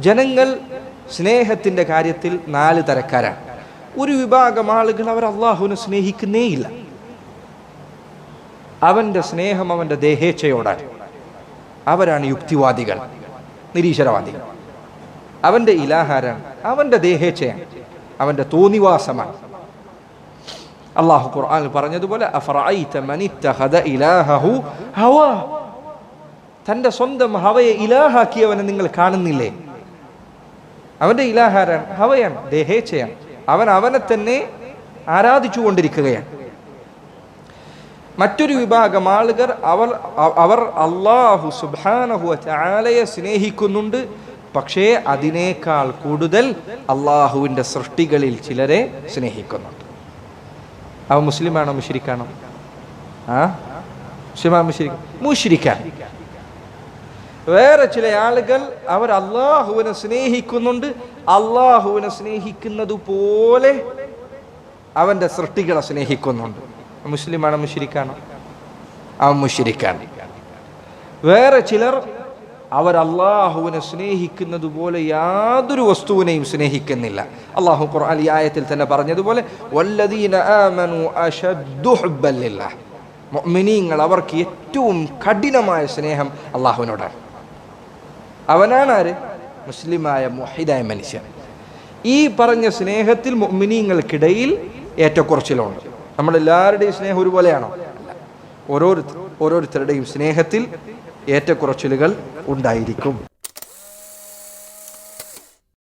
ജനങ്ങൾ സ്നേഹത്തിൻ്റെ കാര്യത്തിൽ 4 തരക്കാരാണ്. ഒരു വിഭാഗം ആളുകൾ അവർ അള്ളാഹുവിനെ സ്നേഹിക്കുന്നേയില്ല. അവൻ്റെ സ്നേഹം അവൻ്റെ ദേഹേച്ഛയോടാണ്. അവരാണ് യുക്തിവാദികൾ, നിരീശ്വരവാദികൾ. അവൻ്റെ ഇലാഹാരാണ്, അവൻ്റെ ദേഹേച്ഛയാണ്, അവൻ്റെ തോന്നിവാസമാണ്. അള്ളാഹു ഖുർആനിൽ പറഞ്ഞതുപോലെ അഫറഅയ്ത മനിത്തഖദ ഇലാഹഹു ഹവാ, തൻ്റെ സ്വന്തം ഹവയെ ഇലാഹാക്കിയവനെ നിങ്ങൾ കാണുന്നില്ലേ? അവൻ്റെ ഇലാഹാരാണ്, ഹവയാണ്, ദേഹേച്ഛയാണ്. അവനെ തന്നെ ആരാധിച്ചു കൊണ്ടിരിക്കുകയാണ്. മറ്റൊരു വിഭാഗം ആളുകൾ അവർ അല്ലാഹു സുബ്ഹാനഹു വ തആലയെ സ്നേഹിക്കുന്നുണ്ട്. പക്ഷേ അതിനേക്കാൾ കൂടുതൽ അള്ളാഹുവിൻ്റെ സൃഷ്ടികളിൽ ചിലരെ സ്നേഹിക്കുന്നുണ്ട്. അവ മുസ്ലിമാണോ മുശ്രിക്കാണോ? മുശ്രിക്കാണ്. വേറെ ചില ആളുകൾ അവർ അള്ളാഹുവിനെ സ്നേഹിക്കുന്നുണ്ട്. അള്ളാഹുവിനെ സ്നേഹിക്കുന്നത് പോലെ അവൻ്റെ സൃഷ്ടികളെ സ്നേഹിക്കുന്നുണ്ട്. മുസ്ലിമാണോ മുശ്രിക്കാണോ? അവൻ മുശ്രിക്കാണ്. വേറെ ചിലർ അവർ അള്ളാഹുവിനെ സ്നേഹിക്കുന്നത് പോലെ യാതൊരു വസ്തുവിനെയും സ്നേഹിക്കുന്നില്ല. അള്ളാഹു ഖുർആൻ ഈ ആയത്തിൽ തന്നെ പറഞ്ഞതുപോലെ വല്ലദീന ആമനു അശദ്ദു ഹുബ്ബൻ ലില്ലാഹ്, മുഅ്മിനീങ്ങൾ അവർക്ക് ഏറ്റവും കഠിനമായ സ്നേഹം അള്ളാഹുവിനോടാണ്. അവനാണ് ആര്? മുസ്ലിമായ മുവഹിദായ മനുഷ്യൻ. ഈ പറഞ്ഞ സ്നേഹത്തിൽ മുഅ്മിനീങ്ങൾക്കിടയിൽ ഏറ്റക്കുറച്ചിലുണ്ട്. നമ്മളെല്ലാവരുടെയും സ്നേഹം ഒരുപോലെയാണോ? അല്ല. ഓരോരുത്തരുടെയും സ്നേഹത്തിൽ ഏറ്റക്കുറച്ചിലുകൾ ഉണ്ടായിരിക്കും.